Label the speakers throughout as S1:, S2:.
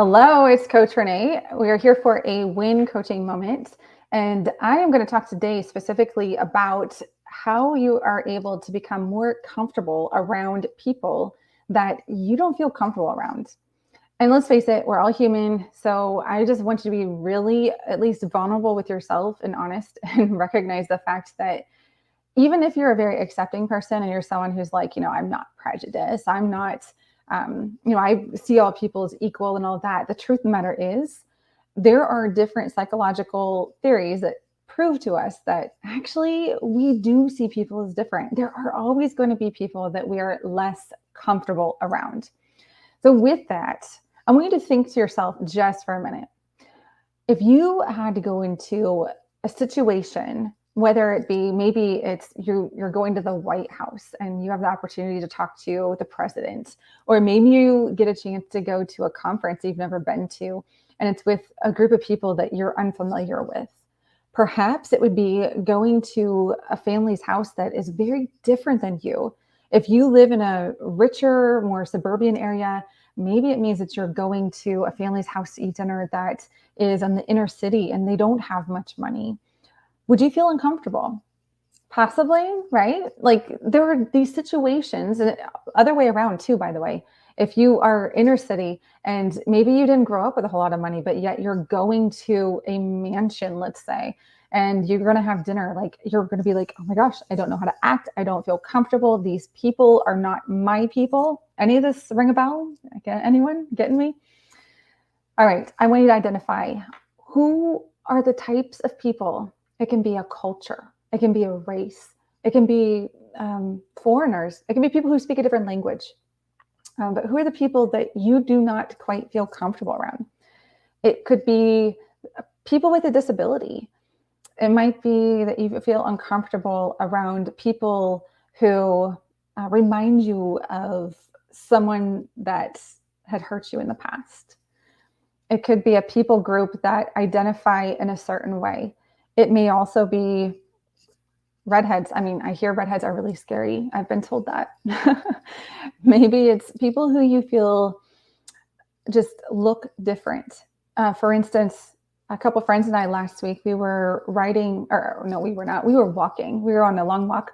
S1: Hello, it's Coach Renee. We are here for a win coaching moment. And I am going to talk today specifically about how you are able to become more comfortable around people that you don't feel comfortable around. And let's face it, we're all human. So I just want you to be really at least vulnerable with yourself and honest and recognize the fact that even if you're a very accepting person and you're someone who's like, I'm not prejudiced, I'm not, I see all people as equal and all that. The truth of the matter is, there are different psychological theories that prove to us that actually we do see people as different. There are always going to be people that we are less comfortable around. So, with that, I want you to think to yourself just for a minute. If you had to go into a situation, whether it be maybe it's you're going to the White House and you have the opportunity to talk to the president, or maybe you get a chance to go to a conference you've never been to, and it's with a group of people that you're unfamiliar with. Perhaps it would be going to a family's house that is very different than you. If you live in a richer, more suburban area, maybe it means that you're going to a family's house to eat dinner that is in the inner city and they don't have much money. Would you feel uncomfortable? Possibly, right? Like there are these situations, and other way around too, by the way. If you are inner city and maybe you didn't grow up with a whole lot of money, but yet you're going to a mansion, let's say, and you're going to have dinner, like you're going to be like, oh my gosh, I don't know how to act. I don't feel comfortable. These people are not my people. Any of this ring a bell? Anyone getting me? All right. I want you to identify who are the types of people. It can be a culture. It can be a race. It can be foreigners. It can be people who speak a different language. But who are the people that you do not quite feel comfortable around? It could be people with a disability. It might be that you feel uncomfortable around people who remind you of someone that had hurt you in the past. It could be a people group that identify in a certain way. It may also be redheads. I mean, I hear redheads are really scary. I've been told that. Maybe it's people who you feel just look different. For instance, a couple of friends and I last week, we were riding, or no, we were not. We were walking. We were on a long walk.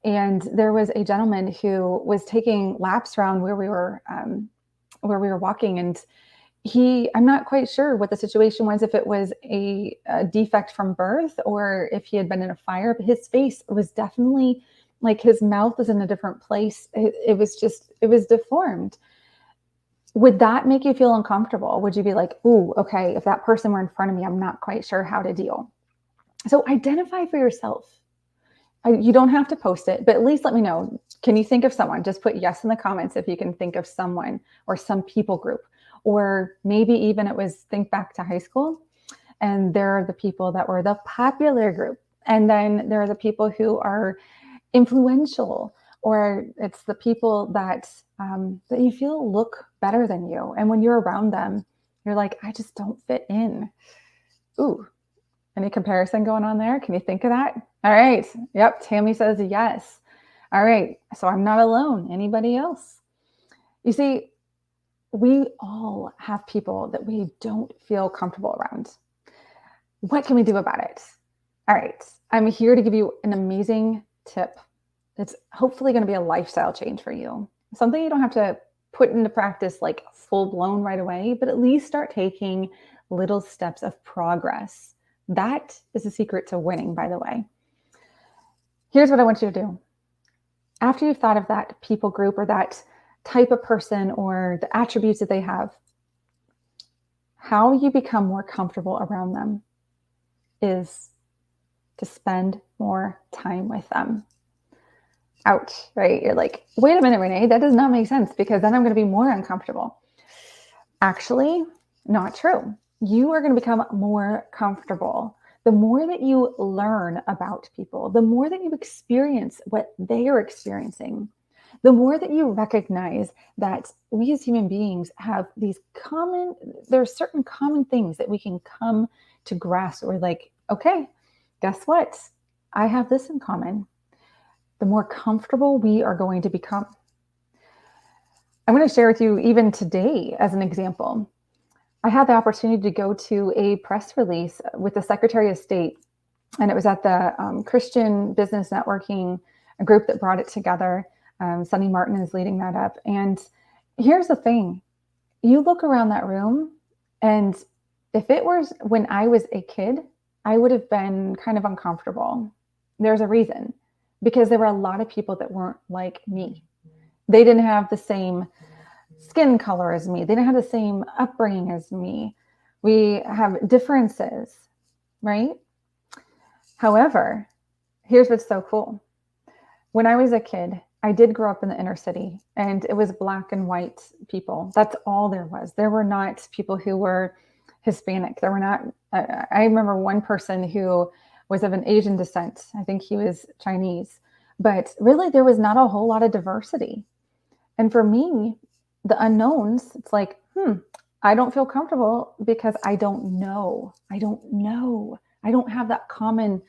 S1: And there was a gentleman who was taking laps around where we were walking. And I'm not quite sure what the situation was, if it was a defect from birth or if he had been in a fire, but his face was definitely like his mouth was in a different place. It was deformed. Would that make you feel uncomfortable? Would you be like, ooh, okay, if that person were in front of me, I'm not quite sure how to deal. So identify for yourself. You don't have to post it, but at least let me know. Can you think of someone? Just put yes in the comments if you can think of someone or some people group. Or maybe even it was think back to high school and there are the people that were the popular group. And then there are the people who are influential, or it's the people that you feel look better than you. And when you're around them, you're like, I just don't fit in. Ooh, any comparison going on there? Can you think of that? All right. Yep. Tammy says yes. All right. So I'm not alone. Anybody else? You see, we all have people that we don't feel comfortable around. What can we do about it? All right. I'm here to give you an amazing tip. It's hopefully going to be a lifestyle change for you. Something you don't have to put into practice like full blown right away, but at least start taking little steps of progress. That is the secret to winning, by the way. Here's what I want you to do. After you've thought of that people group or that type of person or the attributes that they have, how you become more comfortable around them is to spend more time with them. Ouch, right? You're like, wait a minute, Renee, that does not make sense because then I'm going to be more uncomfortable. Actually, not true. You are going to become more comfortable. The more that you learn about people, the more that you experience what they are experiencing, the more that you recognize that we as human beings have there are certain common things that we can come to grasp. We're like, okay, guess what? I have this in common. The more comfortable we are going to become. I'm going to share with you even today as an example. I had the opportunity to go to a press release with the Secretary of State, and it was at the Christian Business Networking group that brought it together. Sonny Martin is leading that up. And here's the thing, you look around that room, and if it was when I was a kid, I would have been kind of uncomfortable. There's a reason, because there were a lot of people that weren't like me. They didn't have the same skin color as me. They didn't have the same upbringing as me. We have differences, right? However, here's what's so cool. When I was a kid, I did grow up in the inner city, and it was black and white people. That's all there was. There were not people who were Hispanic. There were not, I remember one person who was of an Asian descent. I think he was Chinese, but really there was not a whole lot of diversity. And for me, the unknowns, it's like, I don't feel comfortable because I don't know. I don't know. I don't have that common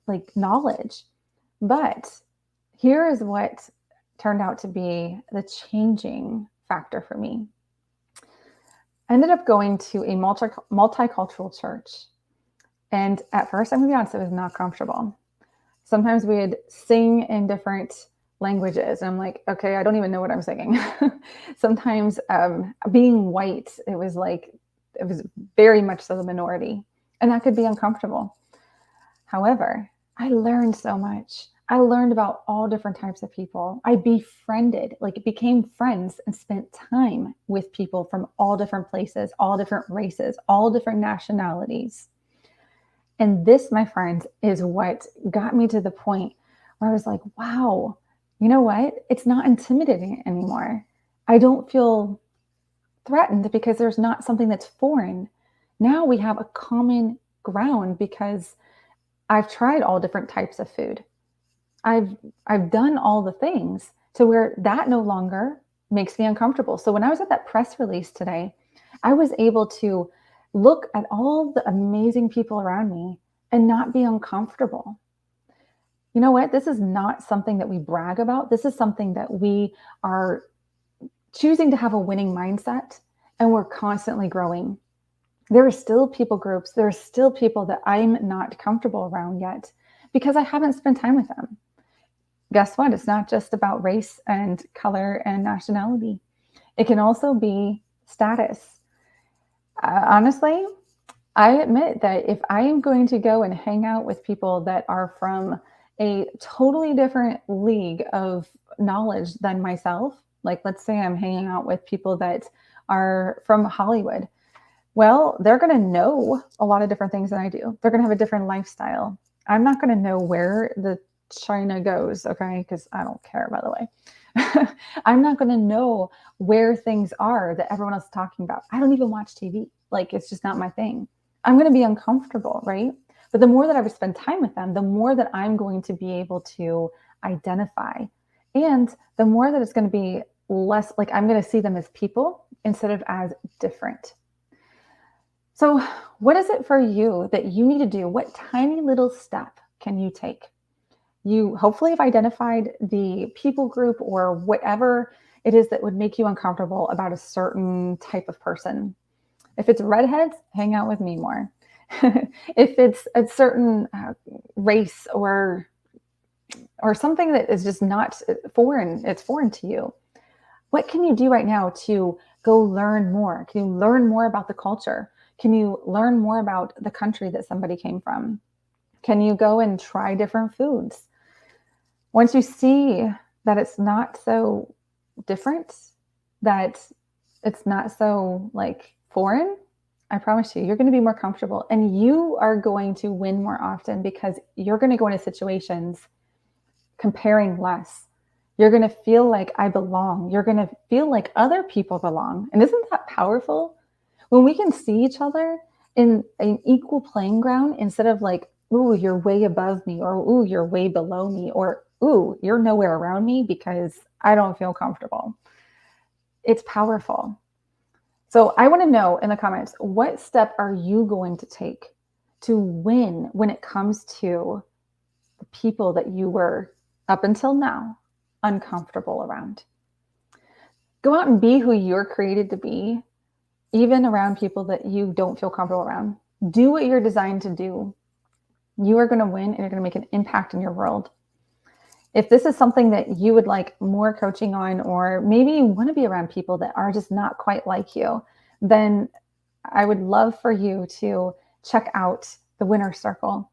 S1: like knowledge. But here is what turned out to be the changing factor for me. I ended up going to a multicultural church. And at first, I'm going to be honest, it was not comfortable. Sometimes we'd sing in different languages. And I'm like, okay, I don't even know what I'm singing. Sometimes being white, it was very much so the minority. And that could be uncomfortable. However, I learned so much. I learned about all different types of people. I became friends and spent time with people from all different places, all different races, all different nationalities. And this, my friends, is what got me to the point where I was like, wow, you know what? It's not intimidating anymore. I don't feel threatened because there's not something that's foreign. Now we have a common ground because I've tried all different types of food. I've done all the things to where that no longer makes me uncomfortable. So when I was at that press release today, I was able to look at all the amazing people around me and not be uncomfortable. You know what? This is not something that we brag about. This is something that we are choosing to have a winning mindset, and we're constantly growing. There are still people groups, there are still people that I'm not comfortable around yet because I haven't spent time with them. Guess what? It's not just about race and color and nationality. It can also be status. Honestly, I admit that if I am going to go and hang out with people that are from a totally different league of knowledge than myself, like let's say I'm hanging out with people that are from Hollywood, well, they're going to know a lot of different things than I do. They're going to have a different lifestyle. I'm not going to know where the China goes, okay? Because I don't care, by the way. I'm not going to know where things are that everyone else is talking about. I don't even watch TV. Like, it's just not my thing. I'm going to be uncomfortable, right? But the more that I would spend time with them, the more that I'm going to be able to identify. And the more that it's going to be less like I'm going to see them as people instead of as different. So what is it for you that you need to do? What tiny little step can you take? You hopefully have identified the people group or whatever it is that would make you uncomfortable about a certain type of person. If it's redheads, hang out with me more. If it's a certain race or something that is just not foreign, it's foreign to you. What can you do right now to go learn more? Can you learn more about the culture? Can you learn more about the country that somebody came from? Can you go and try different foods? Once you see that it's not so different, that it's not so like foreign, I promise you, you're going to be more comfortable and you are going to win more often because you're going to go into situations comparing less. You're going to feel like I belong. You're going to feel like other people belong. And isn't that powerful? When we can see each other in an equal playing ground instead of like, ooh, you're way above me, or ooh, you're way below me, or ooh, you're nowhere around me because I don't feel comfortable. It's powerful. So I want to know in the comments, what step are you going to take to win when it comes to the people that you were up until now uncomfortable around? Go out and be who you're created to be even around people that you don't feel comfortable around. Do what you're designed to do. You are going to win and you're going to make an impact in your world. If this is something that you would like more coaching on, or maybe you want to be around people that are just not quite like you, then I would love for you to check out the Winner Circle.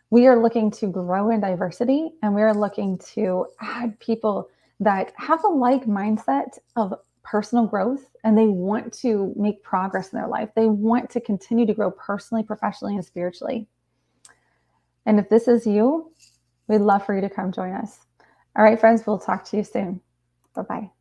S1: We are looking to grow in diversity, and we are looking to add people that have a like mindset of personal growth, and they want to make progress in their life. They want to continue to grow personally, professionally, and spiritually. And if this is you, we'd love for you to come join us. All right, friends, we'll talk to you soon. Bye-bye.